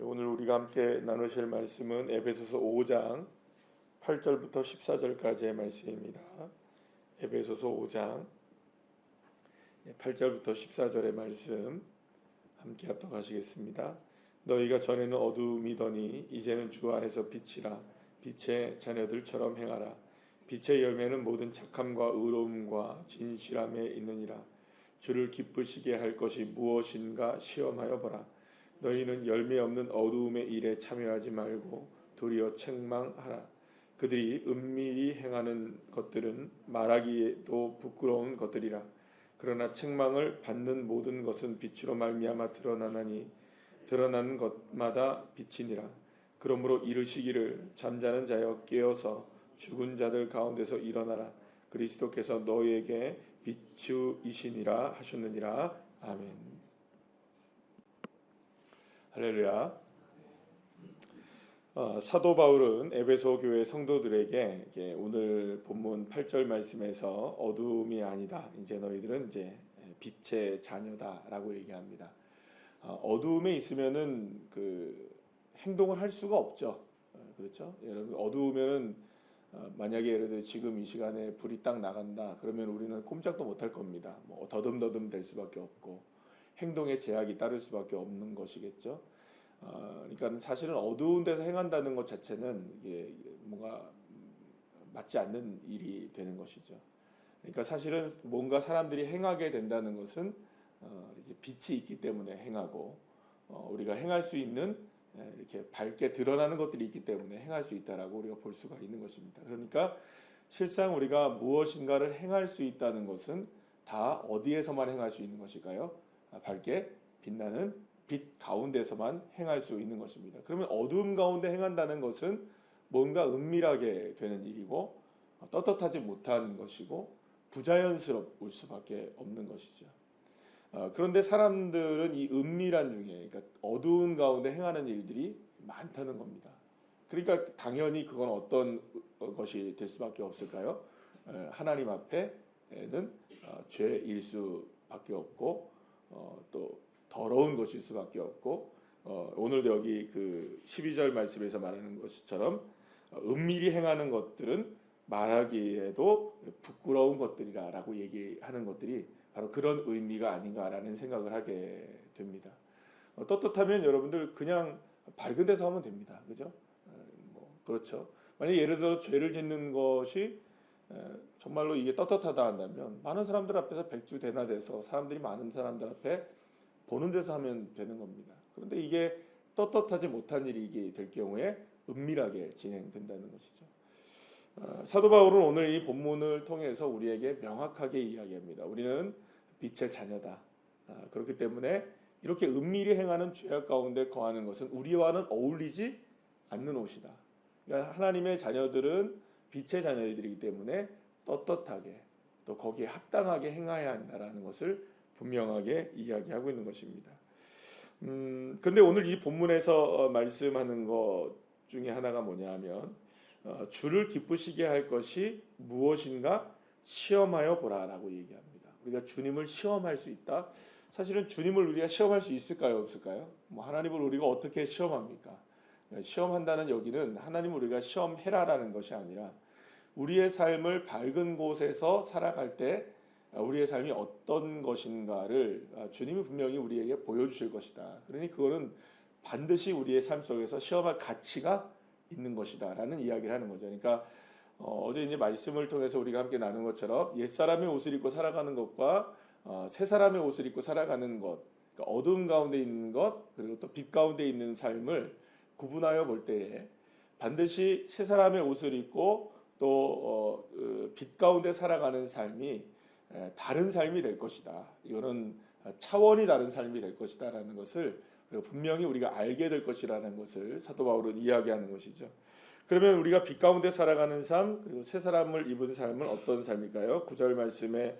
오늘 우리가 함께 나누실 말씀은 에베소서 5장 8절부터 14절까지의 말씀입니다. 에베소서 5장 8절부터 14절의 말씀 함께 합독하시겠습니다. 너희가 전에는 어두움이더니 이제는 주 안에서 빛이라. 빛의 자녀들처럼 행하라. 빛의 열매는 모든 착함과 의로움과 진실함에 있느니라. 주를 기쁘시게 할 것이 무엇인가 시험하여 보라. 너희는 열매 없는 어두움의 일에 참여하지 말고 도리어 책망하라. 그들이 은밀히 행하는 것들은 말하기에도 부끄러운 것들이라. 그러나 책망을 받는 모든 것은 빛으로 말미암아 드러나나니 드러나는 것마다 빛이니라. 그러므로 이르시기를 잠자는 자여 깨어서 죽은 자들 가운데서 일어나라. 그리스도께서 너희에게 빛이시니라 하셨느니라. 아멘. 할렐루야. 사도 바울은 에베소 교회 성도들에게 오늘 본문 8절 말씀에서 어두움이 아니다. 이제 너희들은 이제 빛의 자녀다라고 얘기합니다. 어두움에 있으면은 그 행동을 할 수가 없죠. 그렇죠? 여러분 어두우면은 만약에 예를 들어 지금 이 시간에 불이 딱 나간다. 그러면 우리는 꼼짝도 못할 겁니다. 뭐 더듬더듬 될 수밖에 없고 행동에 제약이 따를 수밖에 없는 것이겠죠. 그러니까 사실은 어두운 데서 행한다는 것 자체는 이게 뭔가 맞지 않는 일이 되는 것이죠. 그러니까 사실은 뭔가 사람들이 행하게 된다는 것은 이렇게 빛이 있기 때문에 행하고 우리가 행할 수 있는 이렇게 밝게 드러나는 것들이 있기 때문에 행할 수 있다라고 우리가 볼 수가 있는 것입니다. 그러니까 실상 우리가 무엇인가를 행할 수 있다는 것은 다 어디에서만 행할 수 있는 것일까요? 밝게 빛나는 빛 가운데서만 행할 수 있는 것입니다. 그러면 어두움 가운데 행한다는 것은 뭔가 은밀하게 되는 일이고 떳떳하지 못한 것이고 부자연스러울 수밖에 없는 것이죠. 그런데 사람들은 이 은밀한 중에, 그러니까 어두운 가운데 행하는 일들이 많다는 겁니다. 그러니까 당연히 그건 어떤 것이 될 수밖에 없을까요? 하나님 앞에는 죄일 수밖에 없고 또 더러운 것일 수밖에 없고 오늘도 여기 그 12절 말씀에서 말하는 것처럼 은밀히 행하는 것들은 말하기에도 부끄러운 것들이라고 얘기하는 것들이 바로 그런 의미가 아닌가라는 생각을 하게 됩니다. 떳떳하면 여러분들 그냥 밝은 데서 하면 됩니다. 그죠? 그렇죠. 만약 예를 들어 죄를 짓는 것이 정말로 이게 떳떳하다 한다면 많은 사람들 앞에서 백주대낮에서 사람들이 많은 사람들 앞에 보는 데서 하면 되는 겁니다. 그런데 이게 떳떳하지 못한 일이 될 경우에 은밀하게 진행된다는 것이죠. 사도 바울은 오늘 이 본문을 통해서 우리에게 명확하게 이야기합니다. 우리는 빛의 자녀다. 그렇기 때문에 이렇게 은밀히 행하는 죄악 가운데 거하는 것은 우리와는 어울리지 않는 옷이다. 그러니까 하나님의 자녀들은 빛의 자녀들이기 때문에 떳떳하게 또 거기에 합당하게 행해야 한다라는 것을 분명하게 이야기하고 있는 것입니다. 근데 오늘 이 본문에서 말씀하는 것 중에 하나가 뭐냐면 주를 기쁘시게 할 것이 무엇인가 시험하여 보라라고 얘기합니다. 우리가 주님을 시험할 수 있다. 사실은 주님을 우리가 시험할 수 있을까요, 없을까요? 하나님을 우리가 어떻게 시험합니까? 시험한다는 여기는 하나님을 우리가 시험해라라는 것이 아니라 우리의 삶을 밝은 곳에서 살아갈 때 우리의 삶이 어떤 것인가를 주님이 분명히 우리에게 보여주실 것이다. 그러니 그거는 반드시 우리의 삶 속에서 시험할 가치가 있는 것이다라는 이야기를 하는 거죠. 그러니까 어제 이제 말씀을 통해서 우리가 함께 나눈 것처럼 옛 사람의 옷을 입고 살아가는 것과 새 사람의 옷을 입고 살아가는 것, 그러니까 어두움 가운데 있는 것 그리고 또 빛 가운데 있는 삶을 구분하여 볼 때에 반드시 새 사람의 옷을 입고 또 빛 가운데 살아가는 삶이 다른 삶이 될 것이다. 이거는 차원이 다른 삶이 될 것이다라는 것을 분명히 우리가 알게 될 것이라는 것을 사도 바울은 이야기하는 것이죠. 그러면 우리가 빛 가운데 살아가는 삶 그리고 새 사람을 입은 삶은 어떤 삶일까요? 9절 말씀에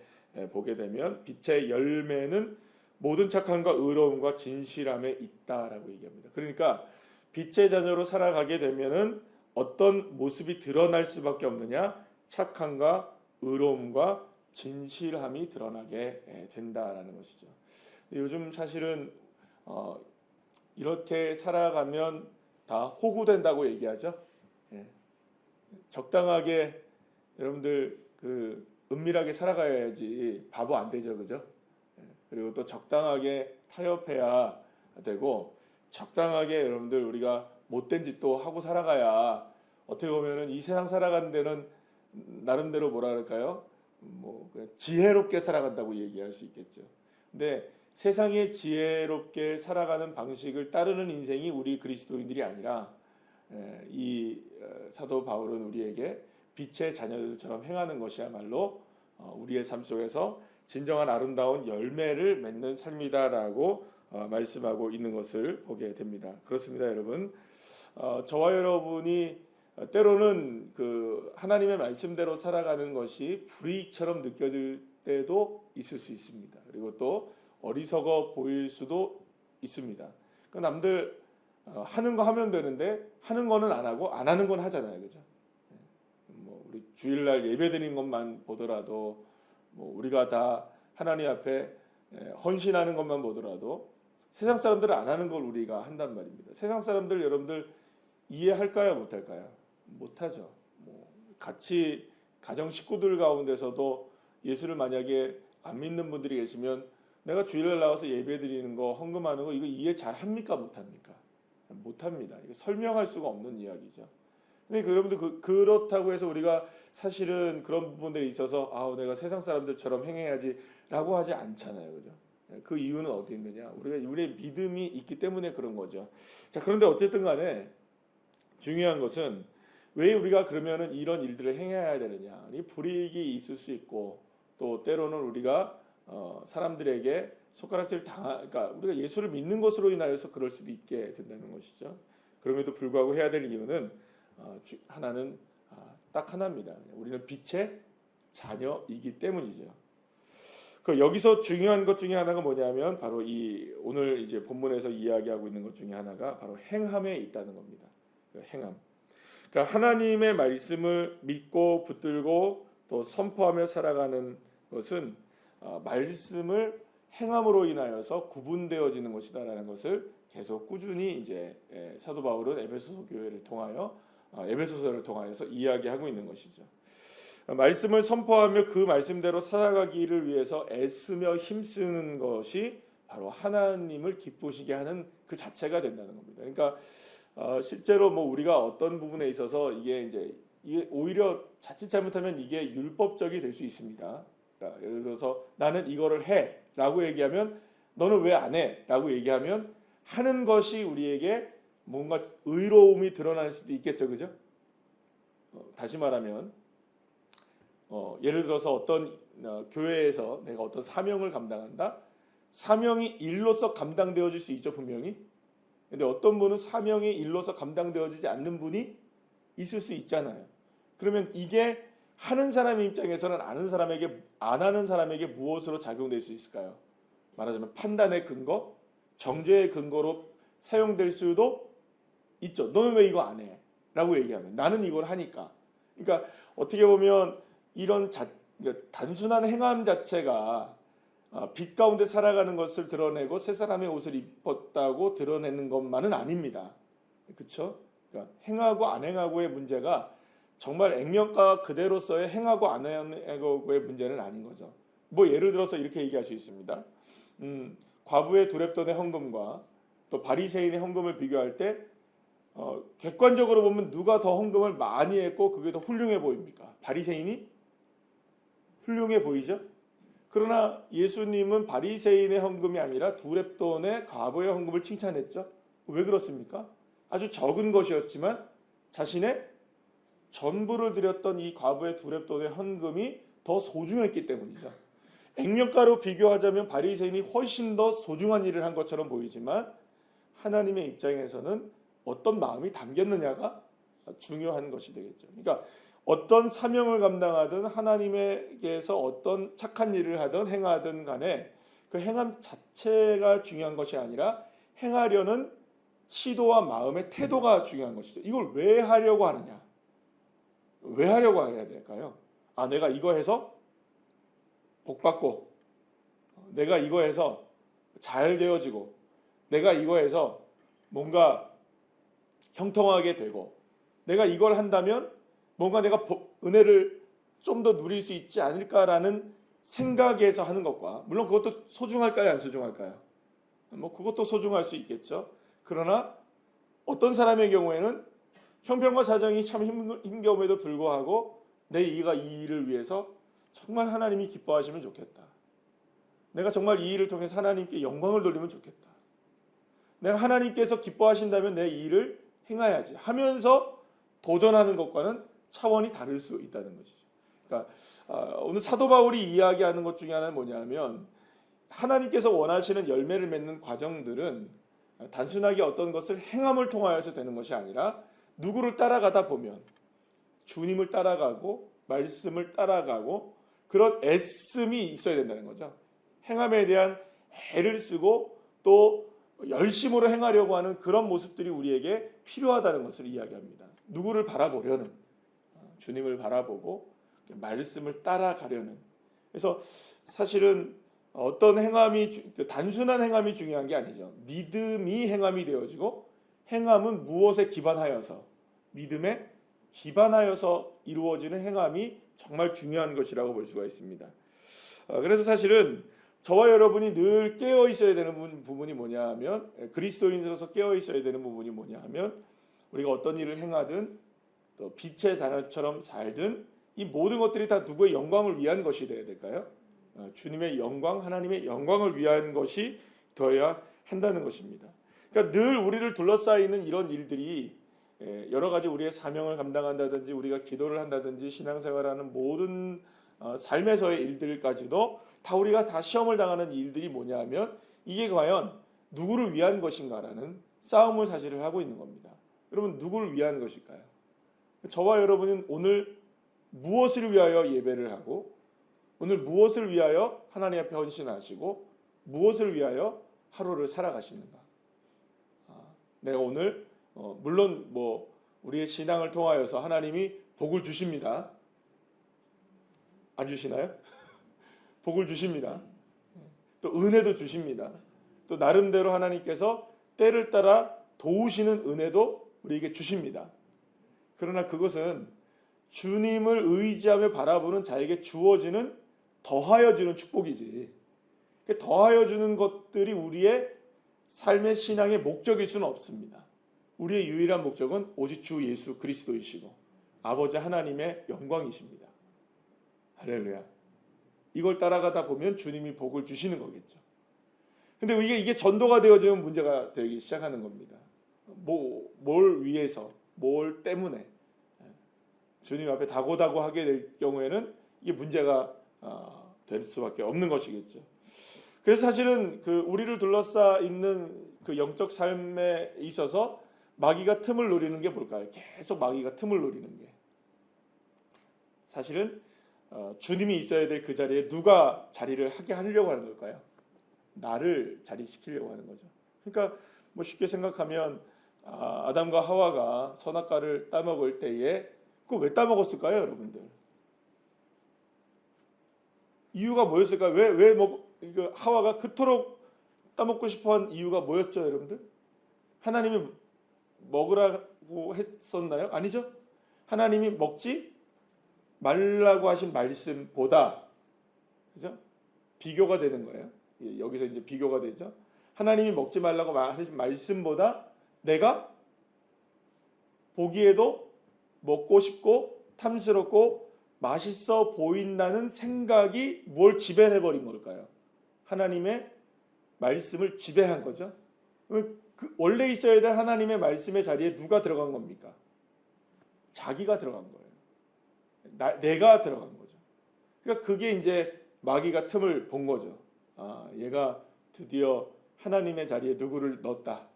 보게 되면 빛의 열매는 모든 착함과 의로움과 진실함에 있다라고 얘기합니다. 그러니까 빛의 자녀로 살아가게 되면은 어떤 모습이 드러날 수밖에 없느냐? 착함과 의로움과 진실함이 드러나게 된다라는 것이죠. 요즘 사실은 이렇게 살아가면 다 호구된다고 얘기하죠. 예. 적당하게 여러분들 은밀하게 살아가야지 바보 안 되죠, 그죠? 예. 그리고 또 적당하게 타협해야 되고 적당하게 여러분들 우리가 못된 짓도 하고 살아가야 어떻게 보면은 이 세상 살아가는 데는 나름대로 뭐라 그럴까요? 그냥 지혜롭게 살아간다고 얘기할 수 있겠죠. 근데 세상에 지혜롭게 살아가는 방식을 따르는 인생이 우리 그리스도인들이 아니라 이 사도 바울은 우리에게 빛의 자녀들처럼 행하는 것이야말로 우리의 삶 속에서 진정한 아름다운 열매를 맺는 삶이다라고 말씀하고 있는 것을 보게 됩니다. 그렇습니다, 여러분. 저와 여러분이 때로는 하나님의 말씀대로 살아가는 것이 불이익처럼 느껴질 때도 있을 수 있습니다. 그리고 또 어리석어 보일 수도 있습니다. 남들 하는 거 하면 되는데 하는 거는 안 하고 안 하는 건 하잖아요, 그죠? 우리 주일날 예배드린 것만 보더라도 우리가 다 하나님 앞에 헌신하는 것만 보더라도 세상 사람들은 안 하는 걸 우리가 한단 말입니다. 세상 사람들 여러분들 이해할까요, 못할까요? 못하죠. 같이 가정 식구들 가운데서도 예수를 만약에 안 믿는 분들이 계시면 내가 주일날 나와서 예배드리는 거, 헌금하는 거 이거 이해 잘 합니까, 못합니까? 못합니다. 이거 설명할 수가 없는 이야기죠. 근데 여러분들 그렇다고 해서 우리가 사실은 그런 부분들에 있어서 내가 세상 사람들처럼 행해야지라고 하지 않잖아요, 그죠? 그 이유는 어디 있느냐? 우리의 믿음이 있기 때문에 그런 거죠. 자, 그런데 어쨌든 간에 중요한 것은 왜 우리가 그러면은 이런 일들을 행해야 되느냐? 이 불이익이 있을 수 있고 또 때로는 우리가 사람들에게 손가락질 그러니까 우리가 예수를 믿는 것으로 인하여서 그럴 수도 있게 된다는 것이죠. 그럼에도 불구하고 해야 될 이유는 하나는 딱 하나입니다. 우리는 빛의 자녀이기 때문이죠. 여기서 중요한 것 중에 하나가 뭐냐면 바로 이 오늘 이제 본문에서 이야기하고 있는 것 중에 하나가 바로 행함에 있다는 겁니다. 행함. 그러니까 하나님의 말씀을 믿고 붙들고 또 선포하며 살아가는 것은 말씀을 행함으로 인하여서 구분되어지는 것이다라는 것을 계속 꾸준히 이제 사도 바울은 에베소 교회를 통하여 에베소서를 통하여서 이야기하고 있는 것이죠. 말씀을 선포하며 그 말씀대로 살아가기를 위해서 애쓰며 힘쓰는 것이 바로 하나님을 기쁘시게 하는 그 자체가 된다는 겁니다. 그러니까 실제로 우리가 어떤 부분에 있어서 이게 오히려 자칫 잘못하면 이게 율법적이 될 수 있습니다. 그러니까 예를 들어서 나는 이거를 해라고 얘기하면 너는 왜 안 해라고 얘기하면 하는 것이 우리에게 뭔가 의로움이 드러날 수도 있겠죠, 그죠? 다시 말하면 예를 들어서 어떤 교회에서 내가 어떤 사명을 감당한다. 사명이 일로서 감당되어질 수 있죠, 분명히. 근데 어떤 분은 사명이 일로서 감당되어지지 않는 분이 있을 수 있잖아요. 그러면 이게 하는 사람의 입장에서는 안 하는 사람에게 무엇으로 작용될 수 있을까요? 말하자면 판단의 근거, 정죄의 근거로 사용될 수도 있죠. 너는 왜 이거 안 해? 라고 얘기하면 나는 이걸 하니까. 그러니까 어떻게 보면 이런 그러니까 단순한 행함 자체가 빛 가운데 살아가는 것을 드러내고 새 사람의 옷을 입었다고 드러내는 것만은 아닙니다. 그렇죠? 그러니까 행하고 안 행하고의 문제가 정말 액면가 그대로서의 행하고 안 행하고의 문제는 아닌 거죠. 예를 들어서 이렇게 얘기할 수 있습니다. 과부의 두렙돈의 헌금과 또 바리새인의 헌금을 비교할 때 객관적으로 보면 누가 더 헌금을 많이 했고 그게 더 훌륭해 보입니까? 바리새인이 훌륭해 보이죠? 그러나 예수님은 바리새인의 헌금이 아니라 두렙돈의 과부의 헌금을 칭찬했죠. 왜 그렇습니까? 아주 적은 것이었지만 자신의 전부를 드렸던 이 과부의 두렙돈의 헌금이 더 소중했기 때문이죠. 액면가로 비교하자면 바리새인이 훨씬 더 소중한 일을 한 것처럼 보이지만 하나님의 입장에서는 어떤 마음이 담겼느냐가 중요한 것이 되겠죠. 그러니까 어떤 사명을 감당하든 하나님에게서 어떤 착한 일을 하든 행하든 간에 그 행함 자체가 중요한 것이 아니라 행하려는 시도와 마음의 태도가 중요한 것이죠. 이걸 왜 하려고 하느냐? 왜 하려고 해야 될까요? 내가 이거 해서 복 받고 내가 이거 해서 잘 되어지고 내가 이거 해서 뭔가 형통하게 되고 내가 이걸 한다면 뭔가 내가 은혜를 좀 더 누릴 수 있지 않을까라는 생각에서 하는 것과, 물론 그것도 소중할까요, 안 소중할까요? 뭐 그것도 소중할 수 있겠죠. 그러나 어떤 사람의 경우에는 형편과 사정이 참 힘겨움에도 불구하고 내가 이 일을 위해서 정말 하나님이 기뻐하시면 좋겠다. 내가 정말 이 일을 통해서 하나님께 영광을 돌리면 좋겠다. 내가 하나님께서 기뻐하신다면 내 이 일을 행해야지 하면서 도전하는 것과는 차원이 다를 수 있다는 것이죠. 그러니까 오늘 사도 바울이 이야기하는 것 중에 하나는 뭐냐면, 하나님께서 원하시는 열매를 맺는 과정들은 단순하게 어떤 것을 행함을 통하여서 되는 것이 아니라 누구를 따라가다 보면 주님을 따라가고 말씀을 따라가고 그런 애씀이 있어야 된다는 거죠. 행함에 대한 애를 쓰고 또 열심으로 행하려고 하는 그런 모습들이 우리에게 필요하다는 것을 이야기합니다. 누구를 바라보려는, 주님을 바라보고 말씀을 따라가려는. 그래서 사실은 어떤 행함이, 단순한 행함이 중요한 게 아니죠. 믿음이 행함이 되어지고 행함은 무엇에 기반하여서, 믿음에 기반하여서 이루어지는 행함이 정말 중요한 것이라고 볼 수가 있습니다. 그래서 사실은 저와 여러분이 늘 깨어 있어야 되는 부분이 뭐냐 하면, 그리스도인으로서 깨어 있어야 되는 부분이 뭐냐 하면, 우리가 어떤 일을 행하든 또 빛의 자녀처럼 살든 이 모든 것들이 다 누구의 영광을 위한 것이 되어야 될까요? 주님의 영광, 하나님의 영광을 위한 것이 되어야 한다는 것입니다. 그러니까 늘 우리를 둘러싸이는 이런 일들이 여러 가지 우리의 사명을 감당한다든지 우리가 기도를 한다든지 신앙생활하는 모든 삶에서의 일들까지도 다 우리가 다 시험을 당하는 일들이 뭐냐 하면, 이게 과연 누구를 위한 것인가라는 싸움을 사실을 하고 있는 겁니다. 여러분, 누구를 위한 것일까요? 저와 여러분은 오늘 무엇을 위하여 예배를 하고, 오늘 무엇을 위하여 하나님 앞에 헌신하시고, 무엇을 위하여 하루를 살아가시는가? 내가 오늘 물론 뭐 우리의 신앙을 통하여서 하나님이 복을 주십니다. 안 주시나요? 복을 주십니다. 또 은혜도 주십니다. 또 나름대로 하나님께서 때를 따라 도우시는 은혜도 우리에게 주십니다. 그러나 그것은 주님을 의지하며 바라보는 자에게 주어지는, 더하여 주는 축복이지, 더하여 주는 것들이 우리의 삶의 신앙의 목적일 수는 없습니다. 우리의 유일한 목적은 오직 주 예수 그리스도이시고 아버지 하나님의 영광이십니다. 할렐루야. 이걸 따라가다 보면 주님이 복을 주시는 거겠죠. 근데 이게 전도가 되어지면 문제가 되기 시작하는 겁니다. 뭘 위해서, 뭘 때문에 주님 앞에 다고다고 하게 될 경우에는 이게 문제가 될 수밖에 없는 것이겠죠. 그래서 사실은 우리를 둘러싸 있는 그 영적 삶에 있어서 마귀가 틈을 노리는 게 뭘까요? 계속 마귀가 틈을 노리는 게, 사실은 주님이 있어야 될 그 자리에 누가 자리를 하게 하려고 하는 걸까요? 나를 자리시키려고 하는 거죠. 그러니까 뭐 쉽게 생각하면 아담과 하와가 선악과를 따먹을 때에 그거 왜 따먹었을까요, 여러분들? 이유가 뭐였을까요? 왜 하와가 그토록 따먹고 싶어한 이유가 뭐였죠, 여러분들? 하나님이 먹으라고 했었나요? 아니죠. 하나님이 먹지 말라고 하신 말씀보다, 그죠? 비교가 되는 거예요. 여기서 이제 비교가 되죠. 하나님이 먹지 말라고 하신 말씀보다 내가 보기에도 먹고 싶고 탐스럽고 맛있어 보인다는 생각이 뭘 지배해버린 걸까요? 하나님의 말씀을 지배한 거죠. 원래 있어야 될 하나님의 말씀의 자리에 누가 들어간 겁니까? 자기가 들어간 거예요. 내가 들어간 거죠. 그러니까 그게 이제 마귀가 틈을 본 거죠. 얘가 드디어 하나님의 자리에 누구를 넣었다.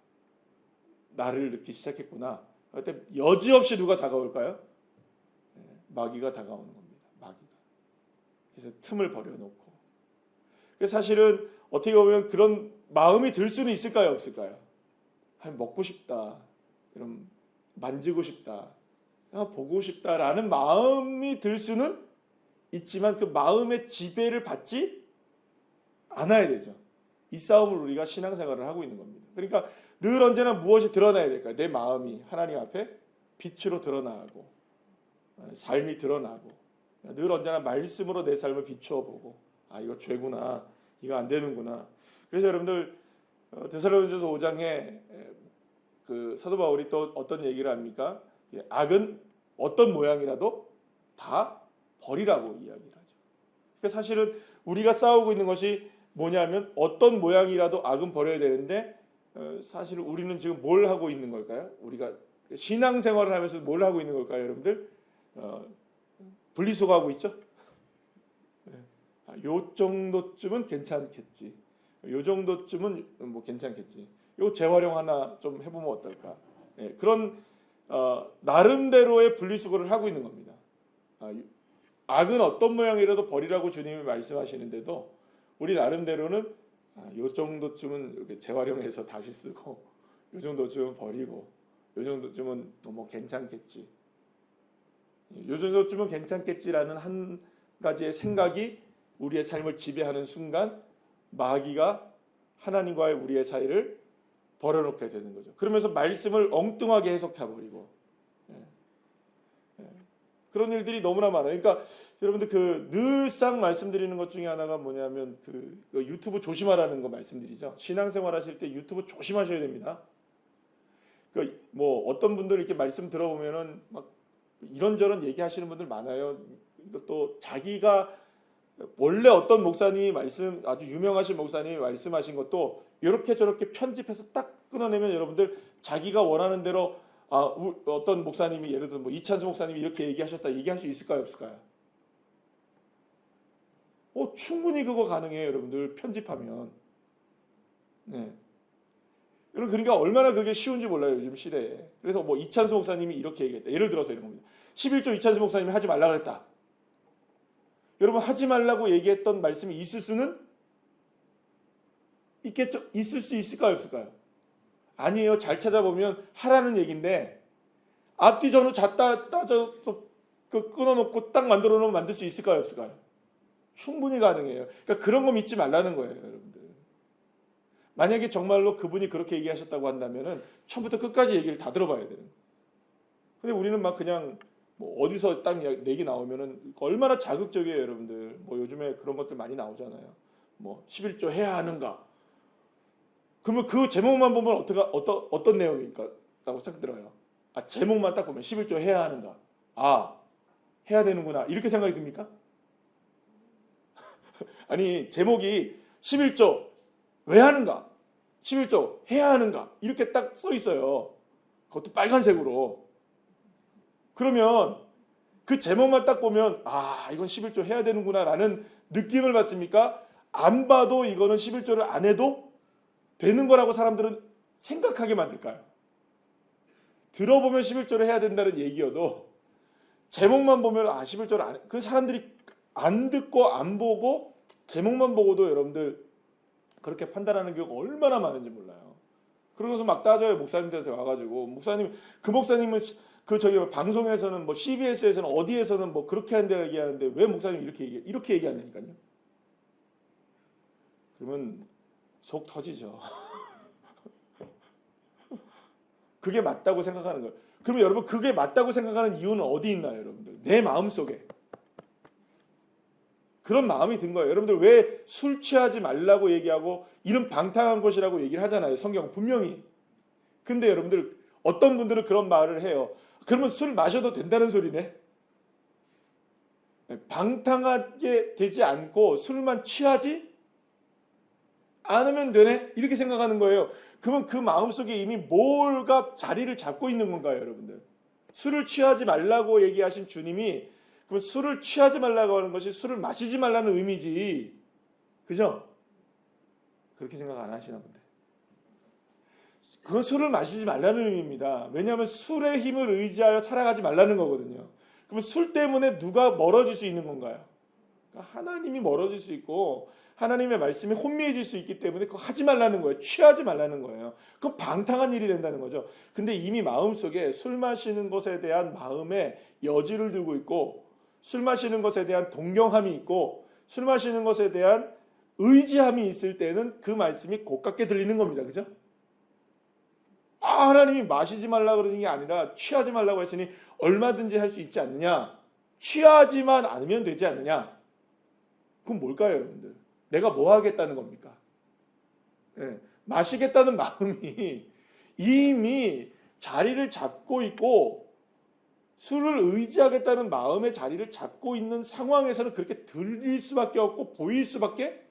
나를 넣기 시작했구나. 그때 여지없이 누가 다가올까요? 마귀가 다가오는 겁니다. 마귀가. 그래서 틈을 버려놓고. 그래서 사실은 어떻게 보면 그런 마음이 들 수는 있을까요, 없을까요? 먹고 싶다, 이런 만지고 싶다, 보고 싶다라는 마음이 들 수는 있지만 그 마음의 지배를 받지 않아야 되죠. 이 싸움을 우리가 신앙생활을 하고 있는 겁니다. 그러니까 늘 언제나 무엇이 드러나야 될까요? 내 마음이 하나님 앞에 빛으로 드러나고 삶이 드러나고 늘 언제나 말씀으로 내 삶을 비추어 보고 이거 죄구나, 이거 안 되는구나. 그래서 여러분들 데살로니가서 5장에 그 사도 바울이 또 어떤 얘기를 합니까? 악은 어떤 모양이라도 다 버리라고 이야기를 하죠. 그러니까 사실은 우리가 싸우고 있는 것이 뭐냐면 어떤 모양이라도 악은 버려야 되는데 사실 우리는 지금 뭘 하고 있는 걸까요? 우리가 신앙생활을 하면서 뭘 하고 있는 걸까요, 여러분들? 분리수거하고 있죠? 요 정도쯤은 괜찮겠지. 요 정도쯤은 뭐 괜찮겠지. 요 재활용 하나 좀 해보면 어떨까? 그런 나름대로의 분리수거를 하고 있는 겁니다. 악은 어떤 모양이라도 버리라고 주님이 말씀하시는데도 우리 나름대로는 요 정도쯤은 이렇게 재활용해서 다시 쓰고 요 정도쯤은 버리고 요 정도쯤은 뭐 괜찮겠지. 요 정도쯤은 괜찮겠지라는 한 가지의 생각이 우리의 삶을 지배하는 순간 마귀가 하나님과의 우리의 사이를 벌여놓게 되는 거죠. 그러면서 말씀을 엉뚱하게 해석해버리고 그런 일들이 너무나 많아요. 그러니까 여러분들 그 늘상 말씀드리는 것 중에 하나가 뭐냐면 그 유튜브 조심하라는 거 말씀드리죠. 신앙생활 하실 때 유튜브 조심하셔야 됩니다. 그 뭐 어떤 분들 이렇게 말씀 들어보면은 막 이런저런 얘기하시는 분들 많아요. 또 자기가 원래 어떤 목사님이 아주 유명하신 목사님이 말씀하신 것도 이렇게 저렇게 편집해서 딱 끊어내면 여러분들 자기가 원하는 대로 어떤 목사님이 예를 들어 뭐 이찬수 목사님이 이렇게 얘기하셨다 얘기할 수 있을까요, 없을까요? 충분히 그거 가능해요, 여러분들 편집하면. 네. 여러분 그러니까 얼마나 그게 쉬운지 몰라요, 요즘 시대에. 그래서 뭐 이찬수 목사님이 이렇게 얘기했다. 예를 들어서 이런 겁니다. 11조 이찬수 목사님이 하지 말라 그랬다. 여러분 하지 말라고 얘기했던 말씀이 있을 수는 있겠죠? 있을 수 있을까요, 없을까요? 아니에요. 잘 찾아보면 하라는 얘기인데 앞뒤 전후 따져 끊어놓고 딱 만들어 놓으면 만들 수 있을까요, 없을까요? 충분히 가능해요. 그러니까 그런 거 믿지 말라는 거예요, 여러분들. 만약에 정말로 그분이 그렇게 얘기하셨다고 한다면은 처음부터 끝까지 얘기를 다 들어봐야 되는 거예요. 근데 우리는 막 그냥 뭐 어디서 딱 얘기 나오면은 얼마나 자극적이에요, 여러분들. 뭐 요즘에 그런 것들 많이 나오잖아요. 뭐 11조 해야 하는가? 그러면 그 제목만 보면 어떤 내용일까? 라고 딱 들어요. 제목만 딱 보면 11조 해야 하는가? 해야 되는구나. 이렇게 생각이 듭니까? 아니, 제목이 11조 왜 하는가? 11조 해야 하는가? 이렇게 딱 써 있어요. 그것도 빨간색으로. 그러면 그 제목만 딱 보면 이건 11조 해야 되는구나 라는 느낌을 받습니까? 안 봐도 이거는 11조를 안 해도 되는 거라고 사람들은 생각하게 만들까요? 들어보면 11조를 해야 된다는 얘기여도 제목만 보면 11조를 안 해. 그 사람들이 안 듣고 안 보고 제목만 보고도 여러분들 그렇게 판단하는 경우가 얼마나 많은지 몰라요. 그러고서 막 따져요. 목사님들한테 와가지고 그 목사님은 방송에서는 뭐 CBS에서는 어디에서는 뭐 그렇게 한다 얘기하는데 왜 목사님 이렇게 얘기한다니까요. 그러면 속 터지죠. 그게 맞다고 생각하는 거예요. 그러면 여러분 그게 맞다고 생각하는 이유는 어디 있나요, 여러분들? 내 마음속에. 그런 마음이 든 거예요. 여러분들 왜 술 취하지 말라고 얘기하고 이런 방탕한 것이라고 얘기를 하잖아요. 성경 분명히. 근데 여러분들 어떤 분들은 그런 말을 해요. 그러면 술 마셔도 된다는 소리네. 방탕하게 되지 않고 술만 취하지 않으면 되네? 이렇게 생각하는 거예요. 그러면 그 마음속에 이미 뭘가 자리를 잡고 있는 건가요, 여러분들? 술을 취하지 말라고 얘기하신 주님이 그럼 술을 취하지 말라고 하는 것이 술을 마시지 말라는 의미지. 그죠? 그렇게 생각 안 하시나 본데. 그건 술을 마시지 말라는 의미입니다. 왜냐하면 술의 힘을 의지하여 살아가지 말라는 거거든요. 그럼 술 때문에 누가 멀어질 수 있는 건가요? 그러니까 하나님이 멀어질 수 있고 하나님의 말씀이 혼미해질 수 있기 때문에 그거 하지 말라는 거예요. 취하지 말라는 거예요. 그건 방탕한 일이 된다는 거죠. 근데 이미 마음속에 술 마시는 것에 대한 마음의 여지를 두고 있고 술 마시는 것에 대한 동경함이 있고 술 마시는 것에 대한 의지함이 있을 때는 그 말씀이 고깝게 들리는 겁니다. 그죠? 하나님이 마시지 말라고 그러신 게 아니라 취하지 말라고 했으니 얼마든지 할 수 있지 않느냐? 취하지만 않으면 되지 않느냐? 그건 뭘까요, 여러분들? 내가 뭐 하겠다는 겁니까? 예, 마시겠다는 마음이 이미 자리를 잡고 있고 술을 의지하겠다는 마음의 자리를 잡고 있는 상황에서는 그렇게 들릴 수밖에 없고 보일 수밖에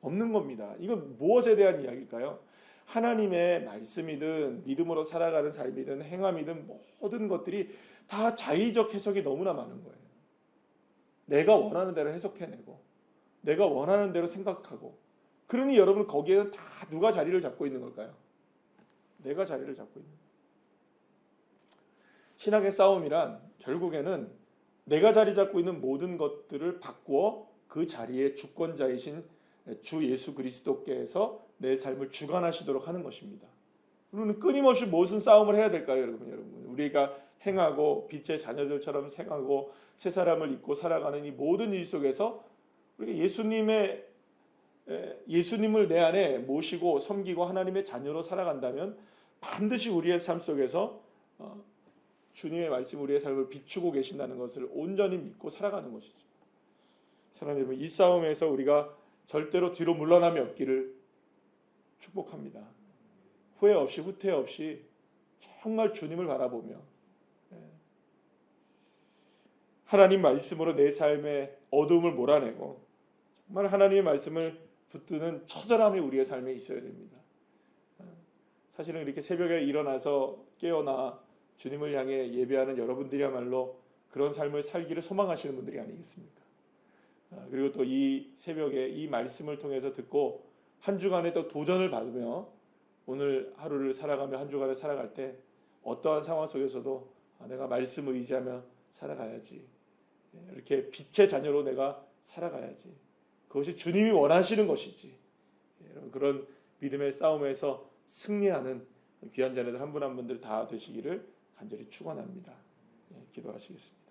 없는 겁니다. 이건 무엇에 대한 이야기일까요? 하나님의 말씀이든 믿음으로 살아가는 삶이든 행함이든 모든 것들이 다 자의적 해석이 너무나 많은 거예요. 내가 원하는 대로 해석해내고 내가 원하는 대로 생각하고, 그러니 여러분 거기에는 다 누가 자리를 잡고 있는 걸까요? 내가 자리를 잡고 있는 거예요. 신앙의 싸움이란 결국에는 내가 자리 잡고 있는 모든 것들을 바꾸어 그 자리에 주권자이신 주 예수 그리스도께서 내 삶을 주관하시도록 하는 것입니다. 우리는 끊임없이 무슨 싸움을 해야 될까요, 여러분? 우리가 행하고 빛의 자녀들처럼 생하고 새 사람을 입고 살아가는 이 모든 일 속에서 우리가 예수님을 내 안에 모시고 섬기고 하나님의 자녀로 살아간다면 반드시 우리의 삶 속에서 주님의 말씀 우리의 삶을 비추고 계신다는 것을 온전히 믿고 살아가는 것이죠. 사랑하는 여러분, 이 싸움에서 우리가 절대로 뒤로 물러남이 없기를 축복합니다. 후회 없이 후퇴 없이 정말 주님을 바라보며 하나님 말씀으로 내 삶의 어두움을 몰아내고 정말 하나님의 말씀을 붙드는 처절함이 우리의 삶에 있어야 됩니다. 사실은 이렇게 새벽에 일어나서 깨어나 주님을 향해 예배하는 여러분들이야말로 그런 삶을 살기를 소망하시는 분들이 아니겠습니까? 그리고 또 이 새벽에 이 말씀을 통해서 듣고 한 주간에 또 도전을 받으며 오늘 하루를 살아가며 한 주간을 살아갈 때 어떠한 상황 속에서도 내가 말씀을 의지하며 살아가야지, 이렇게 빛의 자녀로 내가 살아가야지, 그것이 주님이 원하시는 것이지, 그런 믿음의 싸움에서 승리하는 귀한 자녀들 한 분 한 분들 다 되시기를 간절히 축원합니다. 기도하시겠습니다.